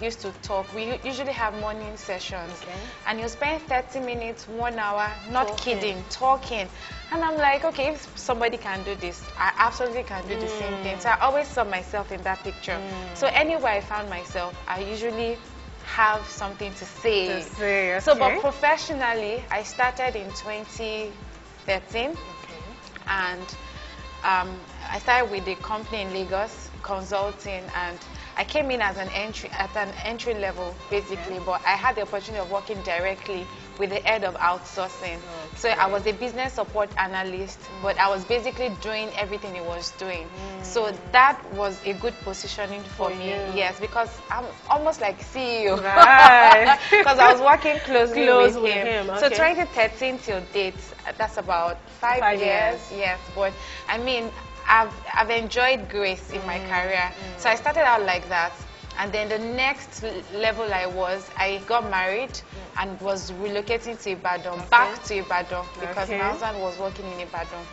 used to talk. We usually have morning sessions, and you spend 30 minutes, 1 hour, not kidding, talking. And I'm like, okay, if somebody can do this, I absolutely can do the same thing. So I always saw myself in that picture. So anywhere I found myself, I usually have something to say. So, but professionally, I started in 2013, and I started with a company in Lagos, consulting, and I came in as an entry level basically, but I had the opportunity of working directly with the head of outsourcing. So I was a business support analyst, but I was basically doing everything he was doing. So that was a good positioning for me, yes, because I'm almost like CEO, because I was working closely with him. So 2013 till date, that's about 5 years, yes. But I mean, I've enjoyed grace in my career. So I started out like that, and then the next level I got married and was relocating to Ibadan, back to Ibadan, because my husband was working in Ibadan.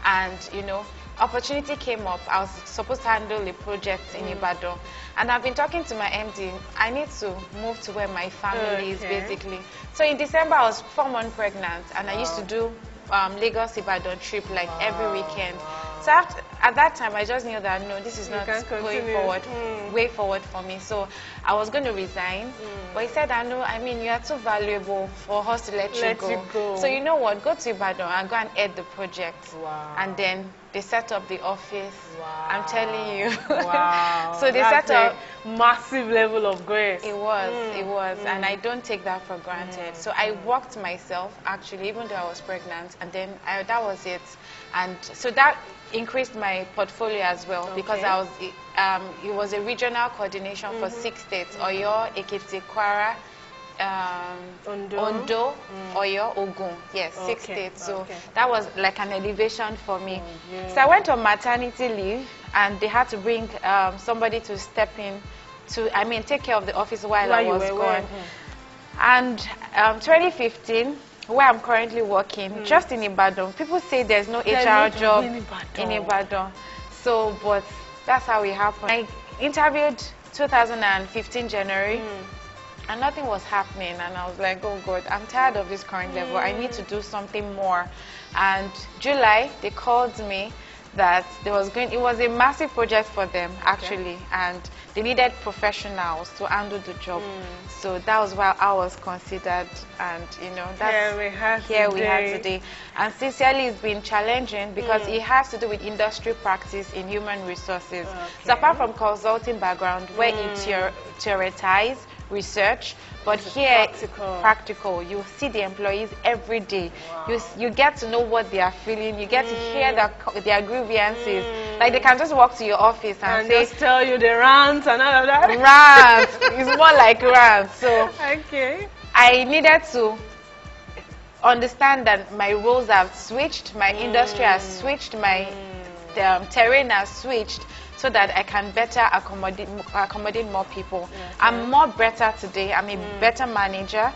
And you know, opportunity came up. I was supposed to handle a project in Ibadan, and I've been talking to my MD. I need to move to where my family is basically. So in December I was 4 months pregnant, and I used to do Lagos Ibadan trip like every weekend. So at that time, I just knew that no, this is not going forward, way forward for me. So I was going to resign, but he said, I mean, you are too valuable for us to let you go. So you know what? Go to Ibadan and go and head the project. And then they set up the office. I'm telling you. So they set up massive level of grace. It was, and I don't take that for granted. So I worked myself actually, even though I was pregnant, and then that was it. And so that increased my portfolio as well, because I was it was a regional coordination for 6 states: Oyo, Ekiti, Kwara, Ondo, Oyo, Ogun. Yes, 6 states. So that was like an elevation for me. So I went on maternity leave, and they had to bring somebody to step in to, take care of the office while I was gone. And 2015, where I'm currently working, just in Ibadan, people say there's no HR job in Ibadan. So, but that's how it happened. I interviewed 2015 January, and nothing was happening. And I was like, oh God, I'm tired of this current level. I need to do something more. And July, they called me that it was a massive project for them actually, and they needed professionals to handle the job. So that was why I was considered, and you know, that's here we have today. And sincerely, it's been challenging because it has to do with industry practice in human resources. So apart from consulting background, where you theoretize, research, but here practical. You see the employees every day. You get to know what they are feeling. You get to hear their grievances. Like they can just walk to your office and say, just tell you the rants and all of that. Rants. It's more like rants. So I needed to understand that my roles have switched, my industry has switched, my terrain has switched, so that I can better accommodate more people. I'm more better today. I'm a better manager,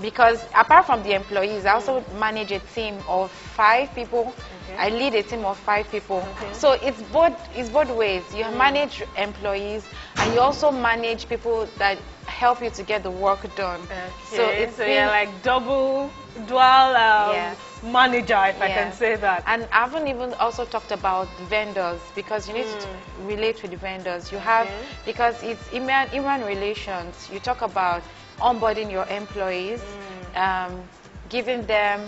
because apart from the employees, I also manage a team of 5 people. I lead a team of 5 people. So it's both ways. You manage employees, and you also manage people that help you to get the work done. So you're like dual manager, if I can say that. And I haven't even also talked about vendors, because you need to relate with the vendors. You have, because it's human relations. You talk about onboarding your employees, giving them,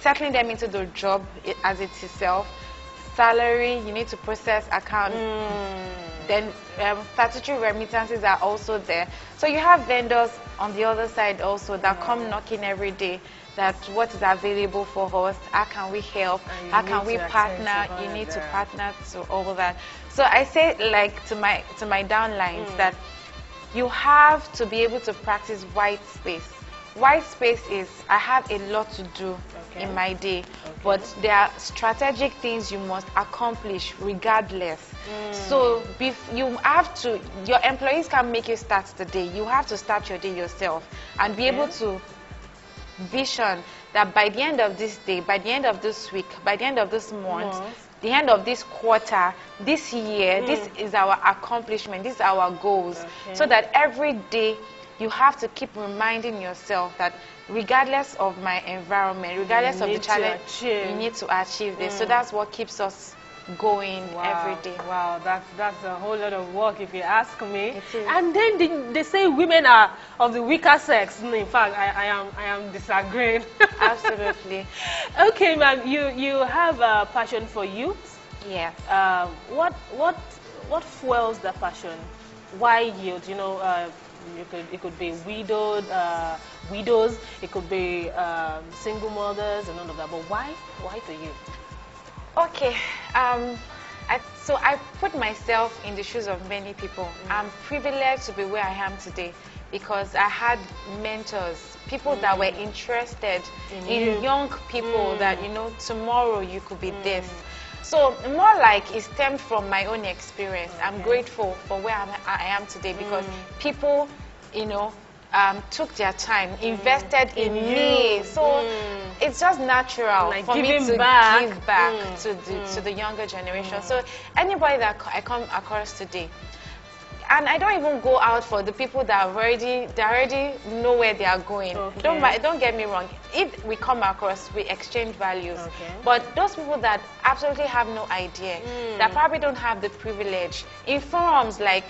settling them into the job as it itself. Salary, you need to process account. Then statutory remittances are also there. So you have vendors on the other side also that come knocking every day, that what is available for us, how can we help, how can we partner, you need to partner to all that. So I say, like, to my downlines, that you have to be able to practice white space. White space is, I have a lot to do in my day, but there are strategic things you must accomplish regardless. So you have to, your employees can make you start the day. You have to start your day yourself and be able to vision that by the end of this day, by the end of this week, by the end of this month, the end of this quarter, this year, this is our accomplishment, these are our goals. So that every day you have to keep reminding yourself that regardless of my environment, regardless of the challenge, you need to achieve this. So that's what keeps us going every day. Wow, that's a whole lot of work if you ask me. It is. And then they say women are of the weaker sex. No, in fact, I am disagreeing. Absolutely. Okay, ma'am, you have a passion for youth. Yes. What fuels the passion? Why youth? You know, it could be widows, it could be single mothers and all of that. But why the youth? Okay, so I put myself in the shoes of many people. I'm privileged to be where I am today because I had mentors, people that were interested in young people that, you know, tomorrow you could be this. So more like it stemmed from my own experience. I'm grateful for where I am today because people, you know, took their time, invested in me. So it's just natural like for me to give back to the younger generation. So anybody that I come across today, and I don't even go out for the people that already know where they are going. Don't get me wrong. If we come across, we exchange values. But those people that absolutely have no idea, that probably don't have the privilege, in forums like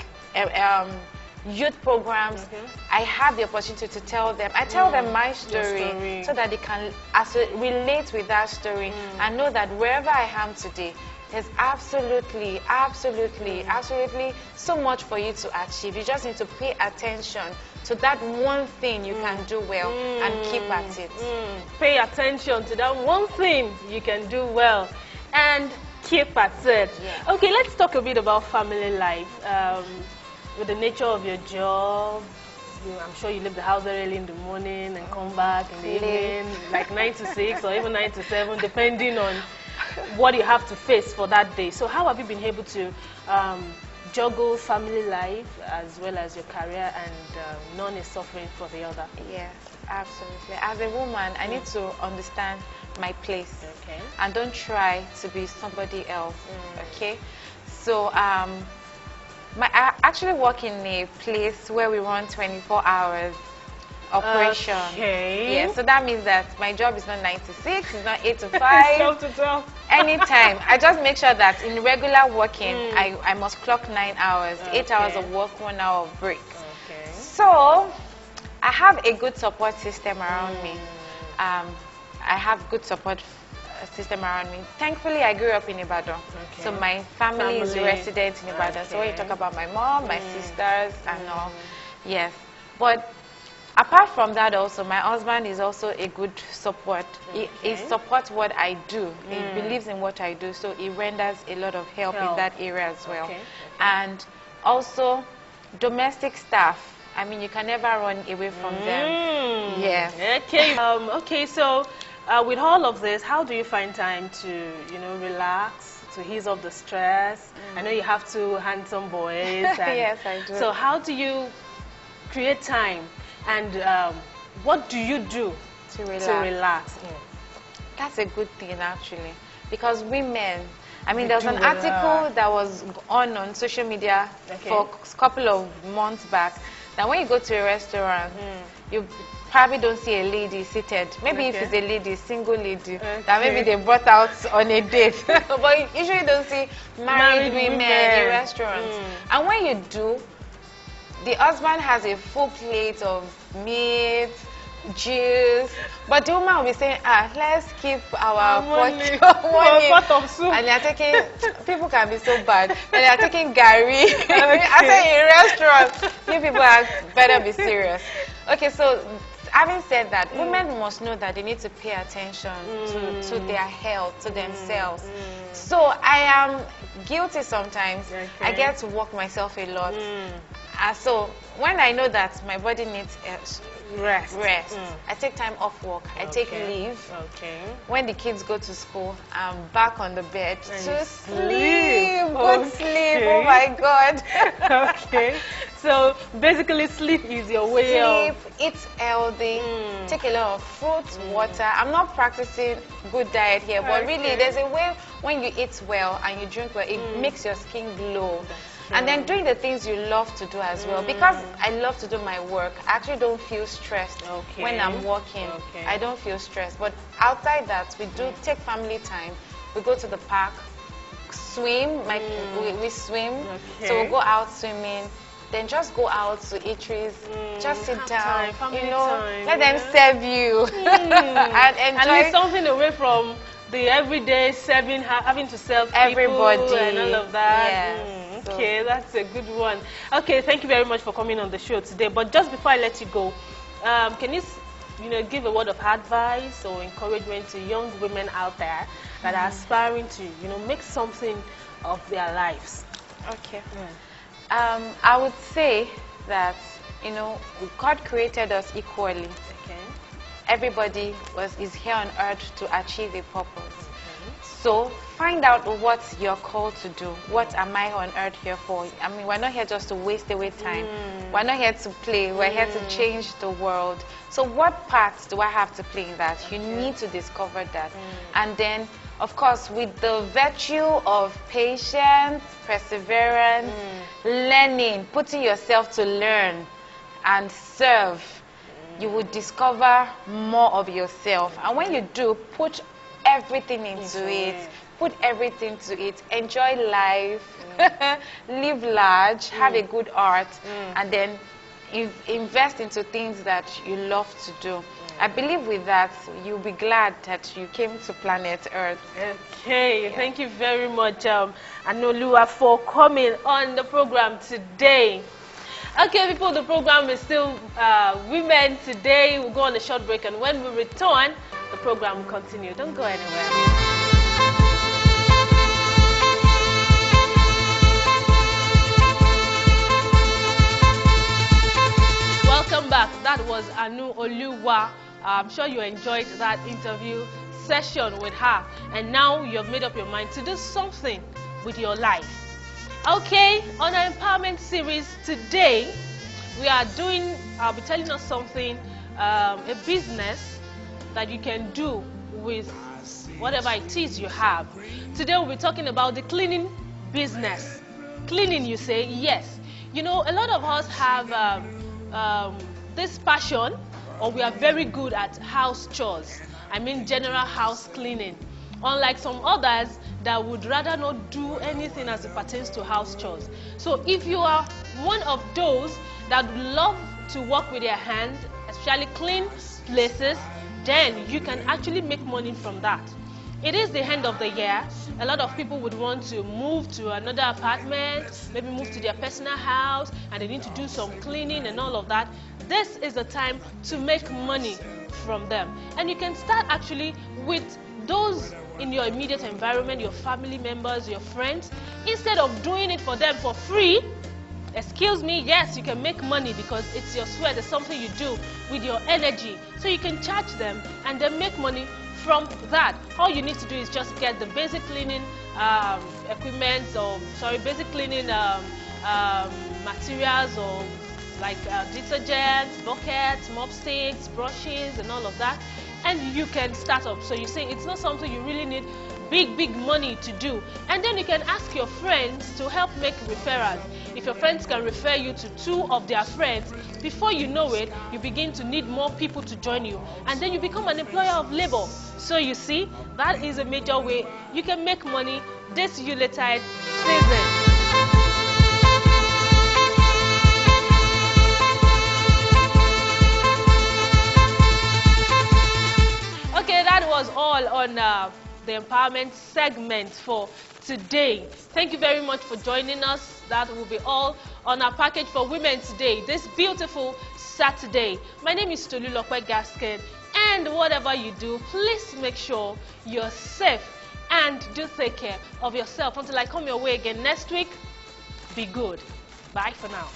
youth programs, I have the opportunity to tell them. I tell them my story so that they can relate with that story and know that wherever I am today, there's absolutely so much for you to achieve. You just need to pay attention to that one thing you can do well and keep at it. Pay attention to that one thing you can do well and keep at it. Yeah. Okay, let's talk a bit about family life. With the nature of your job, I'm sure you leave the house very early in the morning and come back in the evening, like 9 to 6 or even 9 to 7, depending on what you have to face for that day. So how have you been able to juggle family life as well as your career, and none is suffering for the other? Yes, absolutely. As a woman, I need to understand my place and don't try to be somebody else. Okay, so I actually work in a place where we run 24 hours operation. Yeah, so that means that my job is not 9 to 6, it's not 8 to 5. 12 to 12. Anytime. I just make sure that in regular working, I must clock 9 hours, 8 hours of work, 1 hour of break. So I have a good support system around me. I have good support system around me. Thankfully, I grew up in Ibadan, so my family is resident in Ibadan. So when you talk about my mom, my sisters, and all, yes. But apart from that, also my husband is also a good support. He supports what I do. He believes in what I do, so he renders a lot of help in that area as well. And also domestic staff. I mean, you can never run away from them. Yes. Okay. So. With all of this, how do you find time to, you know, relax, to ease off the stress? I know you have two handsome boys. And yes, I do. So how do you create time, and what do you do to relax? That's a good thing, actually, because women, I mean, there was an article that was on social media for a couple of months back, that when you go to a restaurant, you probably don't see a lady seated. Maybe if it's a lady, single lady, that maybe they brought out on a date. But you usually don't see married women in restaurants. And when you do, the husband has a full plate of meat, juice, but the woman will be saying, let's keep our pot of soup. And they are taking, people can be so bad, and they are taking gari. I say in restaurants, you people are better be serious. Okay, so having said that, women must know that they need to pay attention to their health, to themselves. So I am guilty sometimes. I get to work myself a lot. So when I know that my body needs rest, Mm. I take time off work. I take leave. Okay. When the kids go to school, I'm back on the bed And to you sleep. Good sleep. Oh my God. Okay. So basically, sleep is your way of... Sleep, eat healthy, take a lot of fruits, water. I'm not practicing good diet here, but really there's a way when you eat well and you drink well, it makes your skin glow. And then doing the things you love to do as well. Because I love to do my work, I actually don't feel stressed when I'm working. I don't feel stressed. But outside that, we do take family time. We go to the park, swim, like we swim. So we go out swimming. Then just go out to eateries, just sit down, you know, let them serve you and enjoy. And it's something away from the everyday serving, having to serve everybody people and all of that. Yes. Okay, that's a good one. Okay, thank you very much for coming on the show today. But just before I let you go, can you, give a word of advice or encouragement to young women out there that are aspiring to, make something of their lives? Okay. I would say that, God created us equally. Okay. Everybody is here on earth to achieve a purpose. So find out what you're called to do. What am I on earth here for? I mean, we're not here just to waste away time. We're not here to play. We're here to change the world. So what parts do I have to play in that? You need to discover that. And then, of course, with the virtue of patience, perseverance, learning, putting yourself to learn and serve, you will discover more of yourself. And when you do, put everything into it. Put everything to it. Enjoy life. Live large. Have a good heart. And then invest into things that you love to do. I believe with that, you'll be glad that you came to planet Earth. Okay, thank you very much, Anoluwa, for coming on the program today. Okay, people, the program is still Women Today. We'll go on a short break, and when we return, the program will continue. Don't go anywhere. Welcome back. That was Anu Oluwa. I'm sure you enjoyed that interview session with her. And now you have made up your mind to do something with your life. Okay, on our empowerment series today, I'll be telling us something, a business that you can do with whatever it is you have. Today we'll be talking about the cleaning business. Cleaning, you say? Yes. A lot of us have this passion, or we are very good at house chores. I mean general house cleaning. Unlike some others that would rather not do anything as it pertains to house chores. So if you are one of those that love to work with their hand, especially clean places, then you can actually make money from that. It is the end of the year. A lot of people would want to move to another apartment, maybe move to their personal house, and they need to do some cleaning and all of that. This is the time to make money from them. And you can start actually with those in your immediate environment, your family members, your friends. Instead of doing it for them for free, excuse me, yes, you can make money because it's your sweat, it's something you do with your energy. So you can charge them and then make money from that. All you need to do is just get the basic cleaning equipment, basic cleaning materials, or like detergents, buckets, mop sticks, brushes, and all of that. And you can start up. So you say it's not something you really need big money to do. And then you can ask your friends to help make referrals. If your friends can refer you to 2 of their friends, before you know it, you begin to need more people to join you. And then you become an employer of labor. So you see, that is a major way you can make money this Yuletide season. Okay, that was all on the empowerment segment for today. Thank you very much for joining us. That will be all on our package for Women Today, this beautiful Saturday. My name is Tolulope Gaskin, and whatever you do, please make sure you're safe and do take care of yourself. Until I come your way again next week, be good. Bye for now.